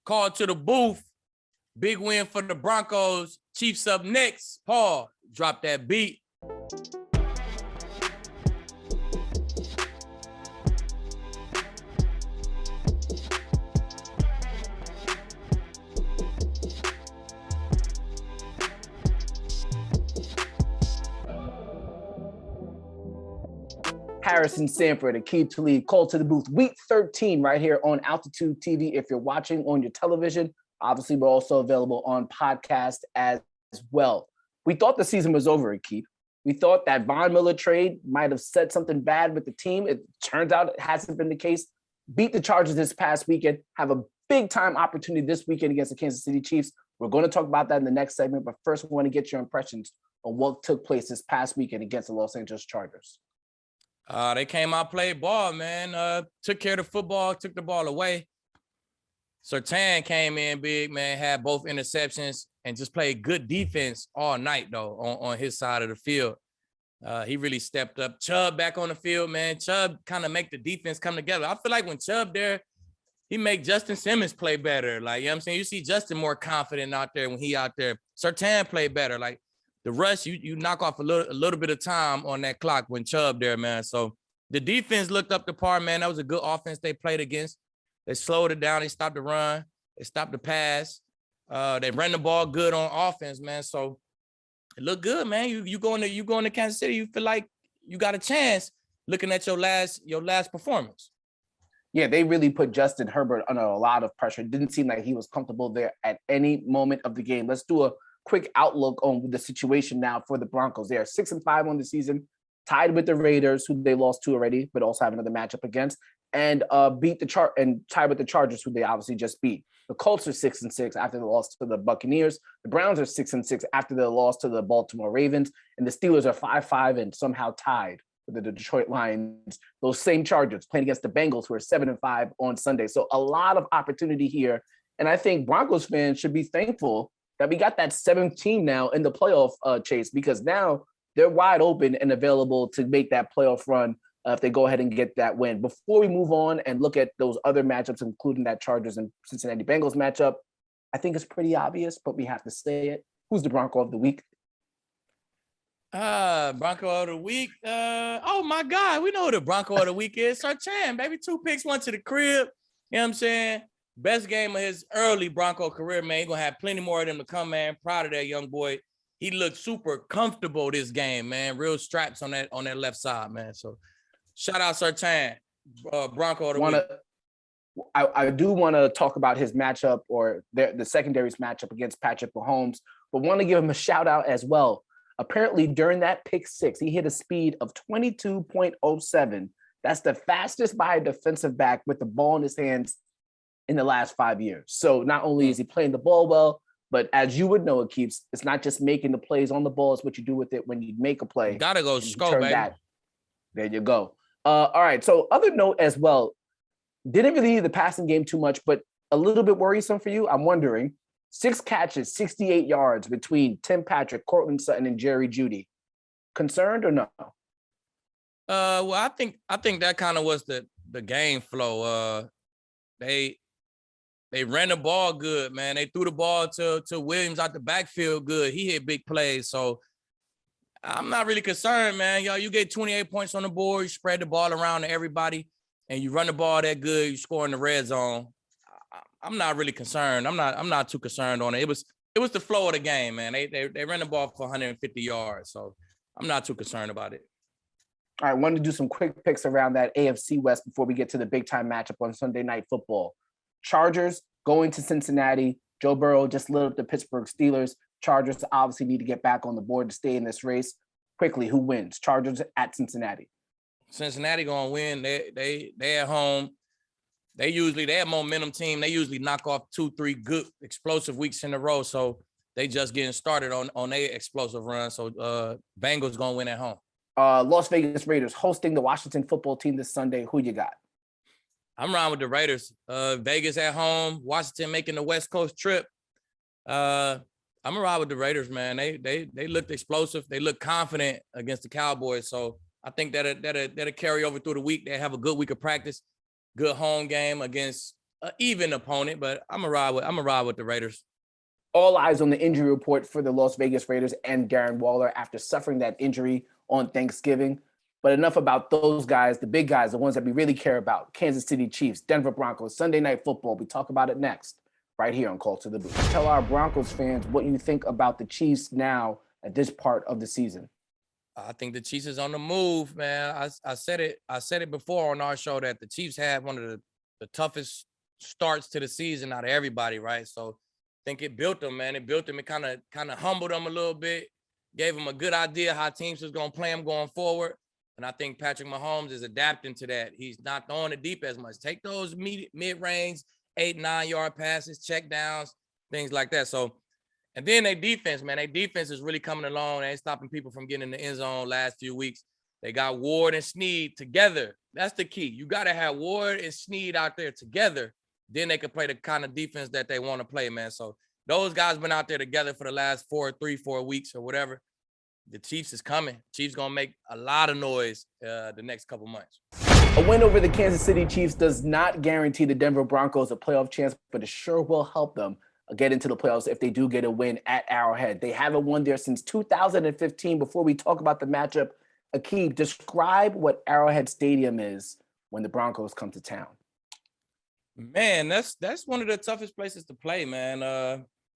Called to the booth. Big win for the Broncos. Chiefs up next. Paul, drop that beat. Harrison, Sanford, Aqib Talib, call to the booth. Week 13 right here on Altitude TV. If you're watching on your television, obviously we're also available on podcast as well. We thought the season was over, Aqib. We thought that Von Miller trade might have said something bad with the team. It turns out it hasn't been the case. Beat the Chargers this past weekend. Have a big-time opportunity this weekend against the Kansas City Chiefs. We're going to talk about that in the next segment, but first we want to get your impressions on what took place this past weekend against the Los Angeles Chargers. They came out, played ball, man. Took care of the football, took the ball away. Surtain came in big, man, had both interceptions and just played good defense all night, though, on his side of the field. He really stepped up. Chubb back on the field, man. Chubb kind of make the defense come together. I feel like when Chubb there, he make Justin Simmons play better. Like, you know what I'm saying? You see Justin more confident out there when he out there. Surtain play better. Like, the rush, you knock off a little bit of time on that clock when Chubb there, man. So the defense looked up to par, man. That was a good offense they played against. They slowed it down. They stopped the run. They stopped the pass. They ran the ball good on offense, man. So it looked good, man. You going to Kansas City, you feel like you got a chance looking at your last performance. Yeah, they really put Justin Herbert under a lot of pressure. It didn't seem like he was comfortable there at any moment of the game. Let's do a quick outlook on the situation now for the Broncos. They are 6-5 on the season, tied with the Raiders, who they lost to already, but also have another matchup against, and tied with the Chargers, who they obviously just beat. The Colts are 6-6 after the loss to the Buccaneers. The Browns are 6-6 after the loss to the Baltimore Ravens, and the Steelers are 5-5 and somehow tied with the Detroit Lions. Those same Chargers playing against the Bengals, who are 7-5 on Sunday. So a lot of opportunity here, and I think Broncos fans should be thankful that we got that 7th team now in the playoff chase, because now they're wide open and available to make that playoff run if they go ahead and get that win. Before we move on and look at those other matchups, including that Chargers and Cincinnati Bengals matchup, I think it's pretty obvious, but we have to say it. Who's the Bronco of the week? Bronco of the week. Oh my God, we know who the Bronco of the week is. Surtain, baby. 2 picks, 1 to the crib. You know what I'm saying? Best game of his early Bronco career, man. He's going to have plenty more of them to come, man. Proud of that young boy. He looked super comfortable this game, man. Real straps on that left side, man. So shout out Surtain, Bronco of the week. I do want to talk about his matchup, or the secondary's matchup against Patrick Mahomes, but want to give him a shout out as well. Apparently, during that pick 6, he hit a speed of 22.07. That's the fastest by a defensive back with the ball in his hands in the last 5 years. So not only is he playing the ball well, but as you would know, it keeps, it's not just making the plays on the ball, it's what you do with it when you make a play. Gotta go score, baby. There you go. All right. So other note as well, didn't really need the passing game too much, but a little bit worrisome for you. I'm wondering, 6 catches, 68 yards between Tim Patrick, Cortland Sutton, and Jerry Jeudy. Concerned or no? Well, I think that kind of was the game flow. They ran the ball good, man. They threw the ball to Williams out the backfield good. He hit big plays. So I'm not really concerned, man. Yo, you get 28 points on the board, you spread the ball around to everybody, and you run the ball that good, you score in the red zone. I'm not really concerned. I'm not too concerned on it. It was the flow of the game, man. They ran the ball for 150 yards. So I'm not too concerned about it. All right, I wanted to do some quick picks around that AFC West before we get to the big time matchup on Sunday Night Football. Chargers going to Cincinnati. Joe Burrow just lit up the Pittsburgh Steelers. Chargers obviously need to get back on the board to stay in this race. Quickly, who wins? Chargers at Cincinnati. Cincinnati gonna win. They at home. They have momentum team. They usually knock off 2-3 good explosive weeks in a row. So they just getting started on their explosive run. So Bengals gonna win at home. Las Vegas Raiders hosting the Washington football team this Sunday. Who you got? I'm riding with the Raiders. Vegas at home, Washington making the West Coast trip. I'm gonna ride with the Raiders, man. They looked explosive. They look confident against the Cowboys. So I think that'll carry over through the week. They have a good week of practice, good home game against an even opponent, but I'm gonna ride with the Raiders. All eyes on the injury report for the Las Vegas Raiders and Darren Waller after suffering that injury on Thanksgiving. But enough about those guys, the big guys, the ones that we really care about. Kansas City Chiefs, Denver Broncos, Sunday Night Football. We talk about it next, right here on Call to the Booth. Tell our Broncos fans what you think about the Chiefs now at this part of the season. I think the Chiefs is on the move, man. I said it before on our show that the Chiefs had one of the toughest starts to the season out of everybody, right? So I think it built them, man. It built them. It kind of humbled them a little bit, gave them a good idea how teams was going to play them going forward. And I think Patrick Mahomes is adapting to that. He's not throwing it deep as much. Take those mid-range, 8-9 yard passes, check downs, things like that. So, and then their defense, man, their defense is really coming along. They ain't stopping people from getting in the end zone last few weeks. They got Ward and Snead together. That's the key. You got to have Ward and Snead out there together. Then they can play the kind of defense that they want to play, man. So those guys been out there together for the last 4 weeks or whatever. The Chiefs is coming. Chiefs going to make a lot of noise the next couple months. A win over the Kansas City Chiefs does not guarantee the Denver Broncos a playoff chance, but it sure will help them get into the playoffs if they do get a win at Arrowhead. They haven't won there since 2015. Before we talk about the matchup, Aqib, describe what Arrowhead Stadium is when the Broncos come to town. Man, that's one of the toughest places to play, man.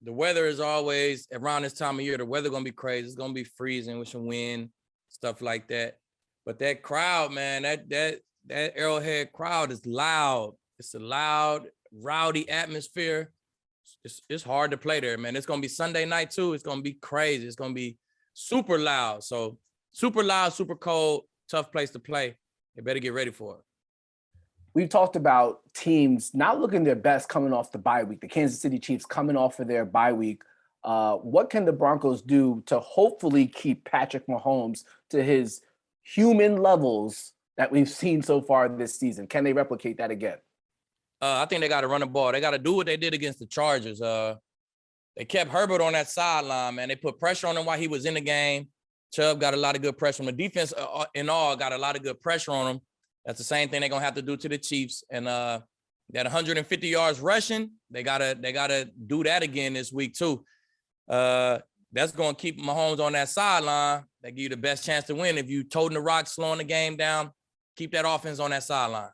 The weather is always around this time of year. The weather gonna be crazy. It's gonna be freezing with some wind, stuff like that. But that crowd, man, that Arrowhead crowd is loud. It's a loud, rowdy atmosphere. It's hard to play there, man. It's gonna be Sunday night too. It's gonna be crazy. It's gonna be super loud. So super loud, super cold, tough place to play. You better get ready for it. We've talked about teams not looking their best coming off the bye week. The Kansas City Chiefs coming off of their bye week. What can the Broncos do to hopefully keep Patrick Mahomes to his human levels that we've seen so far this season? Can they replicate that again? I think they got to run the ball. They got to do what they did against the Chargers. They kept Herbert on that sideline, man. They put pressure on him while he was in the game. Chubb got a lot of good pressure on the defense. In all, got a lot of good pressure on him. That's the same thing they're gonna have to do to the Chiefs. And that 150 yards rushing, they gotta do that again this week too. That's gonna keep Mahomes on that sideline. That give you the best chance to win. If you toting the rock, slowing the game down, keep that offense on that sideline.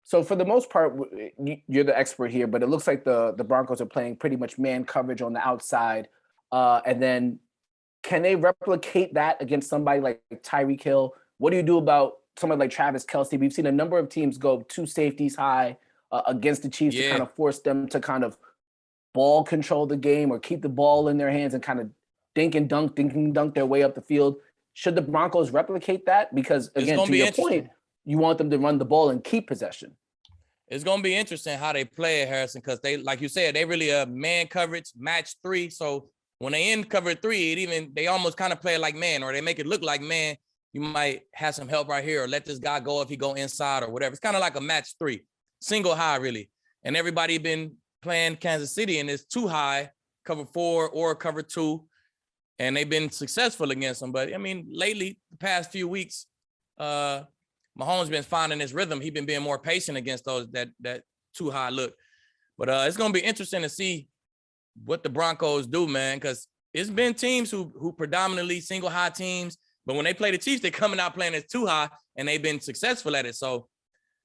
So for the most part, you're the expert here, but it looks like the Broncos are playing pretty much man coverage on the outside. And then can they replicate that against somebody like Tyreek Hill? What do you do about somebody like Travis Kelce? We've seen a number of teams go 2 safeties high against the Chiefs to kind of force them to kind of ball control the game or keep the ball in their hands and kind of dink and dunk their way up the field. Should the Broncos replicate that? Because again, to your point, you want them to run the ball and keep possession. It's going to be interesting how they play it, Harrison, because they, like you said, they really a man coverage, match 3. So when they in cover 3, they almost kind of play it like man, or they make it look like man. You might have some help right here, or let this guy go if he go inside or whatever. It's kind of like a match 3, single high really. And everybody been playing Kansas City, and it's 2 high, cover 4 or cover 2, and they've been successful against them. But I mean, lately, the past few weeks, Mahomes been finding his rhythm. He's been being more patient against those that 2 high look. But it's gonna be interesting to see what the Broncos do, man, because it's been teams who predominantly single high teams. But when they play the Chiefs, they're coming out playing as 2 high, and they've been successful at it. So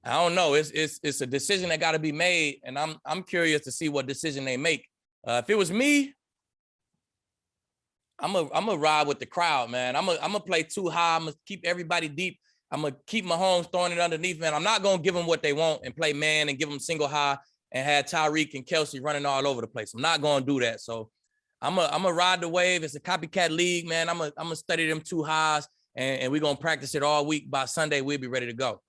I don't know. It's a decision that got to be made, and I'm curious to see what decision they make. If it was me, I'm a ride with the crowd, man. I'm a play 2 high. I'm gonna keep everybody deep. I'm gonna keep Mahomes throwing it underneath, man. I'm not gonna give them what they want and play man and give them single high and have Tyreek and Kelce running all over the place. I'm not gonna do that. So I'm a ride the wave. It's a copycat league, man. I'm a study them 2 highs, and we're gonna practice it all week. By Sunday, we'll be ready to go.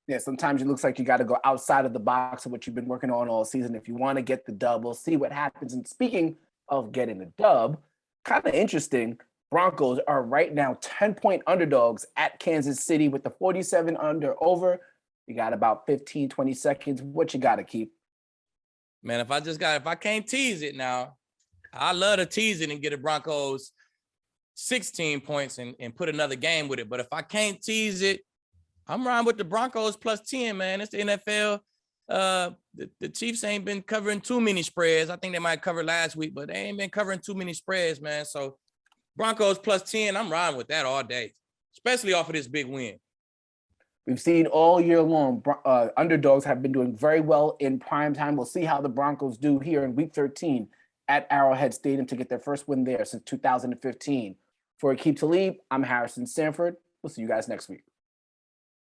Yeah, sometimes it looks like you got to go outside of the box of what you've been working on all season if you want to get the dub. We'll see what happens. And speaking of getting the dub, kind of interesting. Broncos are right now 10-point underdogs at Kansas City with the 47 under over. You got about 15, 20 seconds. What you got to keep? Man, if I can't tease it now, I love to tease it and get the Broncos 16 points and put another game with it. But if I can't tease it, I'm riding with the Broncos plus 10, man. It's the NFL. The Chiefs ain't been covering too many spreads. I think they might cover last week, but they ain't been covering too many spreads, man. So Broncos plus 10, I'm riding with that all day, especially off of this big win. We've seen all year long, underdogs have been doing very well in prime time. We'll see how the Broncos do here in Week 13 at Arrowhead Stadium to get their first win there since 2015. For Aqib Talib, I'm Harrison Sanford. We'll see you guys next week.